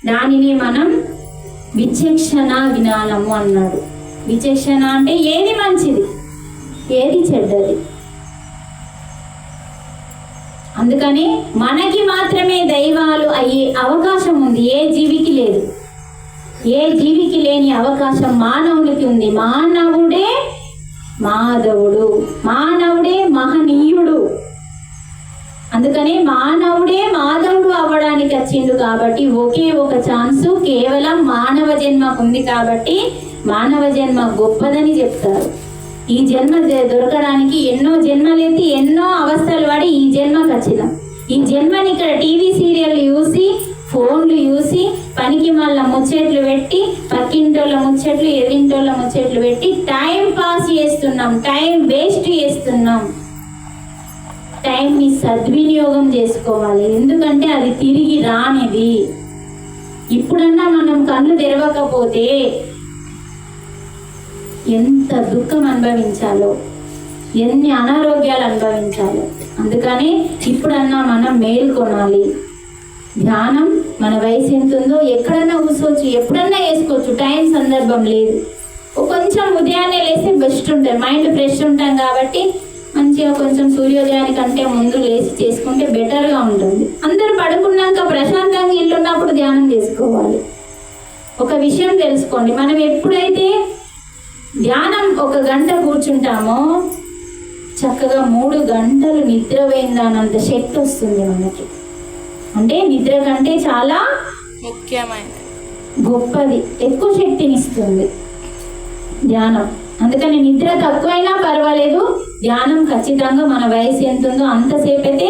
దానిని మనం విచక్షణ జ్ఞానము అన్నాడు. విచక్షణ అంటే ఏది మంచిది, ఏది చెడ్డది. అందుకని మనకి మాత్రమే దైవాలు అయ్యే అవకాశం ఉంది, ఏ జీవికి లేదు. ఏ జీవికి లేని అవకాశం మానవునికి ఉంది. మానవుడే మాధవుడు, మానవుడే మహనీయుడు. అందుకని మానవుడే మాధవుడు అవ్వడానికి వచ్చిండు. కాబట్టి ఒకే ఒక ఛాన్సు కేవలం మానవ జన్మకు ఉంది. కాబట్టి మానవ జన్మ గొప్పదని చెప్తారు. ఈ జన్మ దొరకడానికి ఎన్నో జన్మలెత్తి ఎన్నో అవస్థలు పడి ఈ జన్మకు వచ్చినాం. ఈ జన్మని ఇక్కడ టీవీ సీరియల్ చూసి, ఫోన్లు చూసి, పనికి మళ్ళీ ముచ్చట్లు పెట్టి, పక్కింటోళ్ళ ముచ్చట్లు, ఎదింటోళ్ళ ముచ్చట్లు పెట్టి టైం పాస్ చేస్తున్నాం, టైం వేస్ట్ చేస్తున్నాం. టైంని సద్వినియోగం చేసుకోవాలి, ఎందుకంటే అది తిరిగి రానిది. ఇప్పుడన్నా మనం కళ్ళు తెరవకపోతే ఎంత దుఃఖం అనుభవించాలో, ఎన్ని అనారోగ్యాలు అనుభవించాలో. అందుకని ఇప్పుడన్నా మనం మేల్కొనాలి. ధ్యానం మన వయసు ఎంత ఉందో ఎక్కడన్నా కూర్చోవచ్చు, ఎప్పుడన్నా వేసుకోవచ్చు, టైం సందర్భం లేదు. కొంచెం ఉదయాన్నే లేస్తే బెస్ట్ ఉంటుంది, మైండ్ ఫ్రెష్ ఉంటాం. కాబట్టి మంచిగా కొంచెం సూర్యోదయానికంటే ముందు లేచి చేసుకుంటే బెటర్గా ఉంటుంది. అందరూ పడుకున్నాక ప్రశాంతంగా ఇల్లు ఉన్నప్పుడు ధ్యానం చేసుకోవాలి. ఒక విషయం తెలుసుకోండి, మనం ఎప్పుడైతే ధ్యానం 1 గంట కూర్చుంటామో చక్కగా 3 గంటలు నిద్ర పోయిందనంత శక్తి వస్తుంది మనకి. అంటే నిద్ర కంటే చాలా ముఖ్యమైనది, గొప్పది, ఎక్కువ శక్తిని ఇస్తుంది ధ్యానం. అందుకని నిద్ర తక్కువైనా పర్వాలేదు, ధ్యానం ఖచ్చితంగా మన వయసు ఎంత ఉందో అంతసేపు అయితే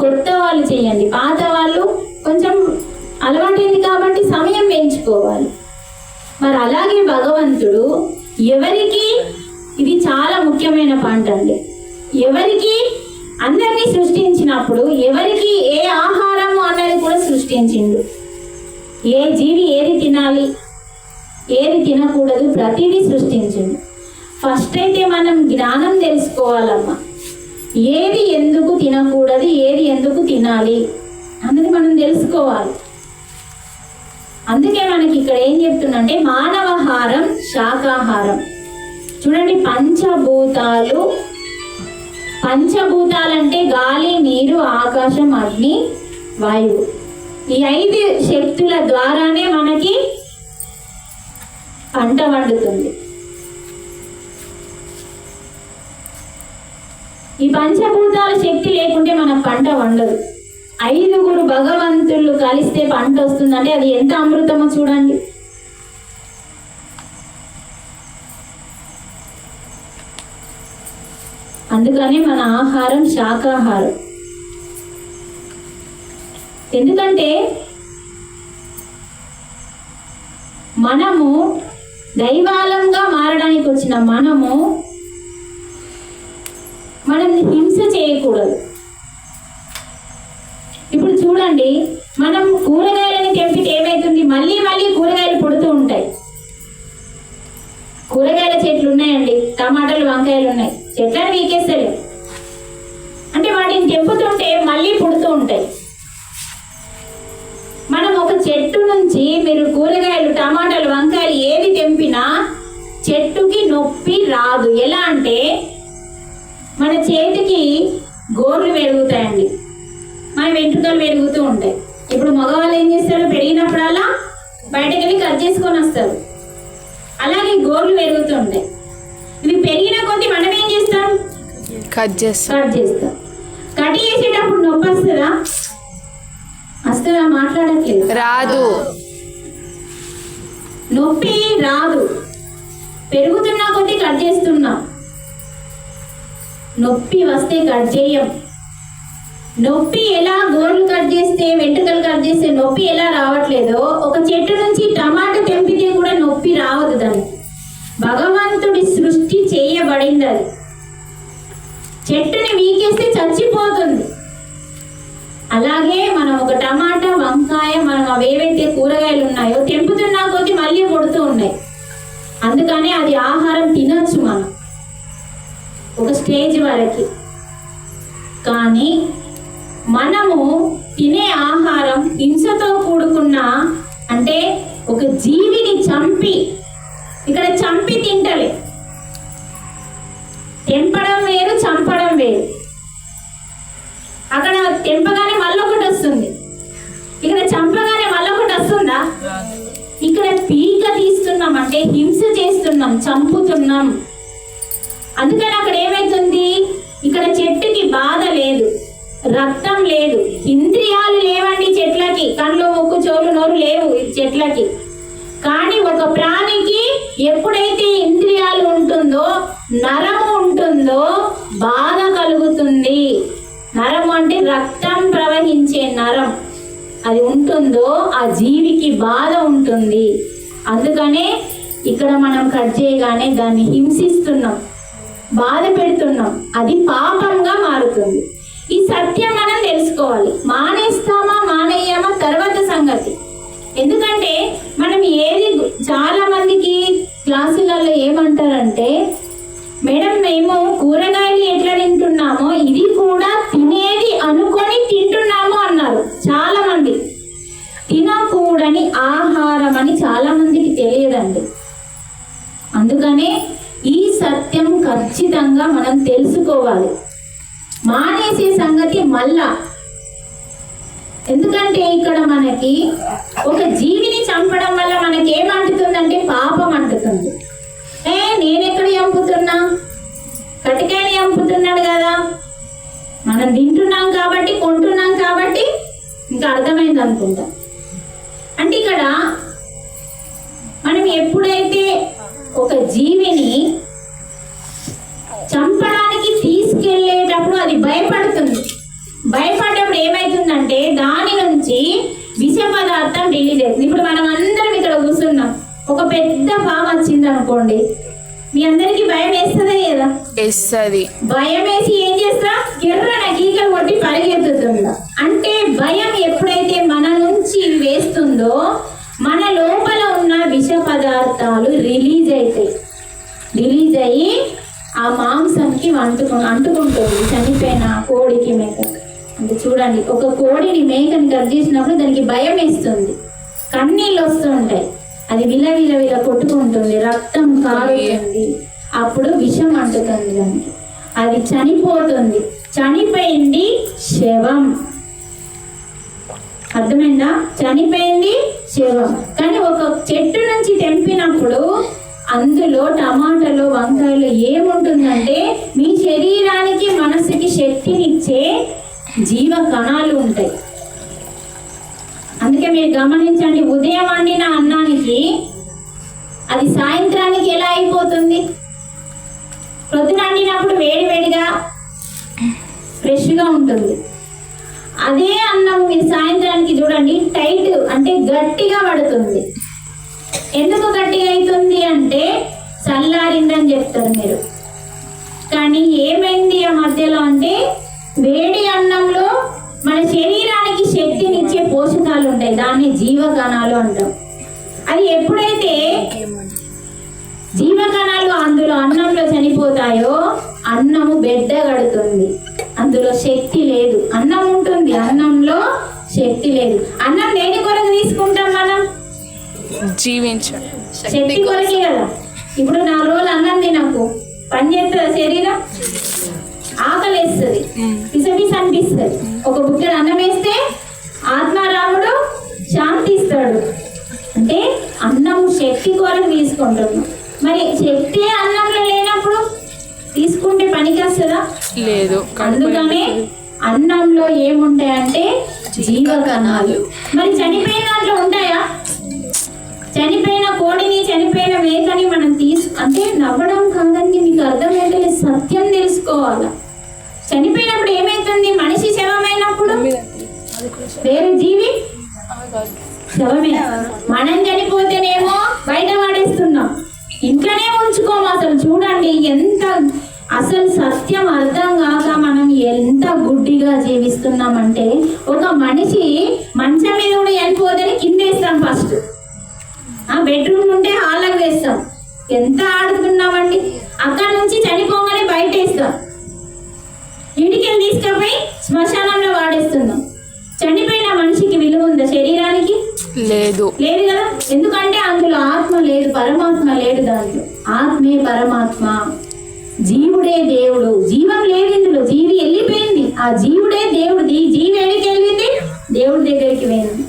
కొత్త వాళ్ళు చేయండి. పాత వాళ్ళు కొంచెం అలవాటైంది కాబట్టి సమయం పెంచుకోవాలి. మరి అలాగే భగవంతుడు ఎవరికి, ఇది చాలా ముఖ్యమైన పాయింట్ అండి, ఎవరికి అందరినీ సృష్టించినప్పుడు ఎవరికి ఏ ఆహారము అన్నది కూడా సృష్టించిండు. ఏ జీవి ఏది తినాలి, ఏది తినకూడదు, ప్రతిదీ సృష్టించిండు. ఫస్ట్ అయితే మనం జ్ఞానం తెలుసుకోవాలమ్మా, ఏది ఎందుకు తినకూడదు, ఏది ఎందుకు తినాలి అన్నది మనం తెలుసుకోవాలి. అందుకే మనకి ఇక్కడ ఏం చెప్తుందంటే మానవాహారం, శాకాహారం. చూడండి, పంచభూతాలంటే గాలి, నీరు, ఆకాశం, అగ్ని, వాయువు. ఈ 5 శక్తుల ద్వారానే మనకి పంట వండుతుంది. ఈ పంచభూతాల శక్తి లేకుంటే మన పంట వండదు. 5 భగవంతులు కలిస్తే పంట వస్తుందంటే అది ఎంత అమృతమో చూడండి. అందుకని మన ఆహారం శాకాహారం. ఎందుకంటే మనము దైవాలంగా మారడానికి వచ్చిన మనం హింస చేయకూడదు. ఇప్పుడు చూడండి, మనం కూరగాయలని తెంపితే ఏమవుతుంది, మళ్ళీ కూరగాయలు పుడుతూ ఉంటాయి. కూరగాయల చెట్లు ఉన్నాయండి, టమాటాలు, వంకాయలు ఉన్నాయి, చెట్లను వీకేస్తలేవు. అంటే వాటిని తెంపుతుంటే మళ్ళీ పుడుతూ ఉంటాయి. మనం ఒక చెట్టు నుంచి మీరు కూరగాయలు, టమాటాలు, వంకాయలు ఏది తెంపినా చెట్టుకి నొప్పి రాదు. ఎలా అంటే మన చేతికి గోర్లు పెరుగుతాయండి, మన వెంట్రుకలు పెరుగుతూ ఉంటాయి. ఇప్పుడు మగవాళ్ళు ఏం చేస్తారు, పెరిగినప్పుడల్లా బయటకు వెళ్ళి కట్ చేసుకొని వస్తారు. అలాగే గోర్లు పెరుగుతూ ఉంటాయి. ఇవి పెరిగిన కొద్దీ మనం ఏం చేస్తాం, కట్ చేస్తాం. కట్ చేసేటప్పుడు నొప్పి వస్తుందా మాట్లాడట్లేదు, రాదు, నొప్పి రాదు. పెరుగుతున్నా కొద్దీ కట్ చేస్తున్నాం. నొప్పి వస్తే కట్ చేయం. నొప్పి ఎలా గోర్లు కట్ చేస్తే, వెంట్రుకలు కట్ చేస్తే నొప్పి ఎలా రావట్లేదో, ఒక చెట్టు నుంచి టమాటా తెంపితే కూడా నొప్పి రావద్దు. దానికి భగవంతుడి సృష్టి చేయబడింది. అది చెట్టుని వీకేస్తే చచ్చిపోతుంది. అలాగే మనం ఒక టమాటా, వంకాయ, మనం అవేవైతే కూరగాయలు ఉన్నాయో తెంపుతున్నా కొద్దీ మళ్ళీ కొడుతూ ఉన్నాయి. అందుకని అది ఆహారం తినొచ్చు మనం ఒక స్టేజ్ వరకు. కానీ మనము తినే ఆహారం హింసతో కూడుకున్న చంపి, ఇక్కడ చంపి తింటలే. తెంపడం వేరు, చంపడం వేరు. అక్కడ తెంపగానే మళ్ళొకటి వస్తుంది, ఇక్కడ చంపగానే మళ్ళొకటి వస్తుందా? ఇక్కడ పీక తీస్తున్నాం అంటే హింస చేస్తున్నాం, చంపుతున్నాం. అందుకని అక్కడ ఏమైతుంది, ఇక్కడ చెట్టుకి బాధ లేదు, రక్తం లేదు, ఇంద్రియాలు లేవండి చెట్లకి, కళ్ళు ముక్కు చెవులు నోరు లేవు చెట్లకి. కానీ ఒక ప్రాణికి ఎప్పుడైతే ఇంద్రియాలు ఉంటుందో, నరము ఉంటుందో బాధ కలుగుతుంది. నరము అంటే రక్తం ప్రవహించే నరం, అది ఉంటుందో ఆ జీవికి బాధ ఉంటుంది. అందుకనే ఇక్కడ మనం కట్ చేయగానే దాన్ని హింసిస్తున్నాం, బాధ పెడుతున్నాం, అది పాపంగా మారుతుంది. ఈ సత్యం మనం తెలుసుకోవాలి. మానేస్తామా మానేయమా తర్వాత సంగతి. ఎందుకంటే మనం ఏది, చాలా మందికి క్లాసులలో ఏమంటారంటే, మేడం మేము కూరగాయలు ఎట్లా తింటున్నామో ఇది కూడా తినేది అనుకొని తింటున్నాము అన్నారు చాలా మంది. తినకూడని ఆహారం అని చాలా మందికి తెలియదండి. అందుకనే ఈ సత్యం ఖచ్చితంగా మనం తెలుసుకోవాలి. మానేసే సంగతి మళ్ళా. ఎందుకంటే ఇక్కడ మనకి ఒక జీవిని చంపడం వల్ల మనకి ఏమంటుతుందంటే పాపం అంటుతుంది. నేనెక్కడ చంపుతున్నా, కటికాయని చంపుతున్నాడు కదా, మనం తింటున్నాం కాబట్టి, కొంటున్నాం కాబట్టి ఇంకా అర్థమైంది అనుకుంటా. అంటే ఇక్కడ మనం ఎప్పుడైతే ఒక జీవిని చంపడానికి తీసుకెళ్లేటప్పుడు అది భయపడుతుంది. భయపడ్డప్పుడు ఏమైతుందంటే దాని నుంచి విష పదార్థం రిలీజ్ అవుతుంది. ఇప్పుడు మనం అందరం ఇక్కడ కూర్చున్నాం, ఒక పెద్ద పాము వచ్చింది అనుకోండి, మీ అందరికి భయం వేస్తుందా లేదా? వేస్తుంది. భయం వేసి ఏం చేస్తా, కిర్రన గీకలు కొట్టి పరిగెత్తుతుందా. అంటే భయం ఎప్పుడైతే మన నుంచి వేస్తుందో మన లోపల ఉన్న విష పదార్థాలు రిలీజ్ అవుతాయి. రిలీజ్ అయ్యి ఆ మాంసంకి అంటుకుంటుంది. చనిపోయిన కోడికి, మేకకి. అంటే చూడండి, ఒక కోడిని మేకని కట్ చేసినప్పుడు దానికి భయం వేస్తుంది, కన్నీళ్ళు వస్తూ ఉంటాయి, అది విల కొట్టుకుంటుంది, రక్తం కారుతుంది, అప్పుడు విషం అంటుతుంది దానికి, అది చనిపోతుంది. చనిపోయింది శవం, అర్థమైందా? చనిపోయింది శవం. కానీ ఒక చెట్టు నుంచి తెంపినప్పుడు అందులో టమాటాలు, వంకాయలు ఏముంటుందంటే మీ శరీరానికి మనసుకి శక్తినిచ్చే జీవ కణాలు ఉంటాయి. అందుకే మీరు గమనించండి, ఉదయం వండిన అన్నానికి అది సాయంత్రానికి ఎలా అయిపోతుంది? ప్రొద్దున వండినప్పుడు వేడివేడిగా ఫ్రెష్గా ఉంటుంది. అదే అన్నం మీరు సాయంత్రానికి చూడండి టైట్, అంటే గట్టిగా పడుతుంది. ఎందుకు గట్టిగా అవుతుంది అంటే చల్లారిందని చెప్తారు మీరు. కానీ ఏమైంది ఆ మధ్యలో అంటే, వేడి అన్నంలో మన శరీరానికి శక్తినిచ్చే పోషకాలు ఉంటాయి, దాన్ని జీవకణాలు అంటాం. అది ఎప్పుడైతే జీవకణాలు అందులో అన్నంలో చనిపోతాయో అన్నము బెడ్డ కడుతుంది, అందులో శక్తి లేదు. అన్నం ఉంటుంది, అన్నంలో శక్తి లేదు. అన్నం దేని కొరకు తీసుకుంటాం మనం? జీవించండి, శక్తి కొరకే కదా. ఇప్పుడు 4 రోజులు అన్నం తినకు పని చేస్తుందా శరీరం? ఆకలేస్తుంది, పిసపిస అనిపిస్తుంది. ఒక బుట్టెడు అన్నం వేస్తే ఆత్మారాముడు శాంతి ఇస్తాడు. అంటే అన్నం శక్తి కొరకు తీసుకుంటున్నాం. మరి శక్తి అన్నంలో లేనప్పుడు తీసుకుంటే పనికి వస్తుందా? లేదు. అందుకనే అన్నంలో ఏముంటాయంటే జీవకణాలు. మరి చనిపోయిన దాంట్లో ఉంటాయా? చనిపోయిన కోడిని, చనిపోయిన మేకని మనం అంటే నవ్వడం కాదని మీకు అర్థమైతే సత్యం తెలుసుకోవాలా. చనిపోయినప్పుడు ఏమైతుంది? మనిషి శవమైనప్పుడు వేరే జీవి శవమే. మనం చనిపోతేనేమో బయట పడేస్తున్నాం, ఇంట్లోనే ఉంచుకోము. అసలు చూడండి ఎంత, అసలు సత్యం అర్థం కాక మనం ఎంత గుడ్డిగా జీవిస్తున్నామంటే, ఒక మనిషి మంచం మీద కూడా చనిపోతేనే కిందేస్తాం ఫస్ట్, బెడ్రూమ్ ఉంటే హాల్లోకి వేస్తాం. ఎంత ఆడుతున్నామండి. అక్కడ నుంచి చనిపోగానే బయట వేస్తాం, ఇంటికి తీసుకుపోయి శ్మశానంలో వాడేస్తున్నాం. చనిపోయిన మనిషికి విలువ ఉందా శరీరానికి? లేదు. లేదు కదా, ఎందుకంటే అందులో ఆత్మ లేదు, పరమాత్మ లేడు. దాంట్లో ఆత్మే పరమాత్మ, జీవుడే దేవుడు. జీవం లేదు ఇందులో, జీవి వెళ్ళిపోయింది. ఆ జీవుడే దేవుడు. ఈ జీవి ఎక్కడికి వెళ్ళింది? దేవుడి దగ్గరికి వెళ్ళింది.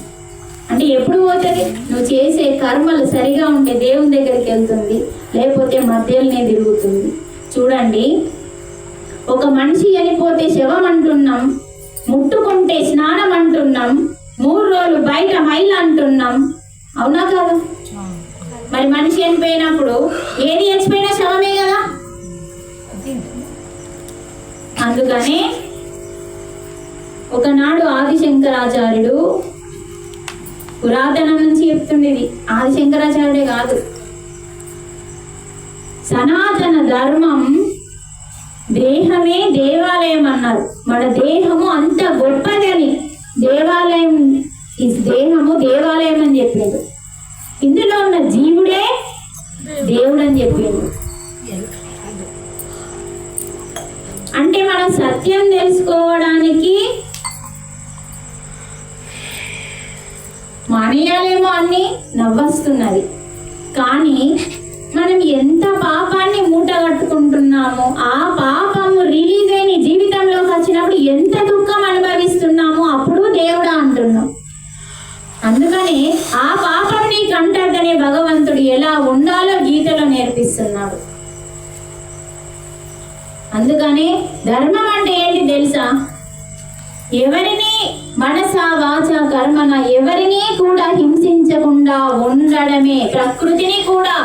అంటే ఎప్పుడు పోతుంది? నువ్వు చేసే కర్మలు సరిగా ఉంటే దేవుని దగ్గరికి వెళ్తుంది, లేకపోతే మధ్యలోనే తిరుగుతుంది. చూడండి, ఒక మనిషి చనిపోతే శవం అంటున్నాం, ముట్టుకుంటే స్నానం అంటున్నాం, 3 రోజులు బయట మైలు అంటున్నాం, అవునా కాదు? మరి మనిషి చనిపోయినప్పుడు ఏది చచ్చిపోయినా శవమే కదా. అందుకనే ఒకనాడు ఆదిశంకరాచార్యుడు, పురాతనం నుంచి చెప్తుండేది, ఆదిశంకరాచార్యుడే కాదు, సనాతన ధర్మం దేహమే దేవాలయం అన్నారు. మన దేహము అంత గొప్పదని, దేవాలయం దేహము దేవాలయం అని చెప్పిండు. ఇందులో ఉన్న జీవుడే దేవుడు అని చెప్పిండు. అంటే మనం సత్యం తెలుసుకోవడానికి మానేయాలేమో అన్ని నవ్వస్తున్నది, కానీ మనం ఎంత పాపాన్ని మూట కట్టుకుంటున్నామో, ఆ పాపము రిలీజ్ అయిన జీవితంలోకి వచ్చినప్పుడు ఎంత దుఃఖం అనుభవిస్తున్నామో అప్పుడు దేవుడా అంటున్నాం. అందుకని ఆ పాపం నీకు అంటద్దనే భగవంతుడు ఎలా ఉండాలో గీతలో నేర్పిస్తున్నాడు. అందుకని ధర్మం అంటే ఏంటి తెలుసా? ఎవరిని మనస వాచ కర్మన ఎవరిని కూడా హింసించకుండా ఉండడమే. ప్రకృతిని కూడా,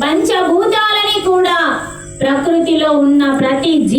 పంచభూతాలని కూడా, ప్రకృతిలో ఉన్న ప్రతి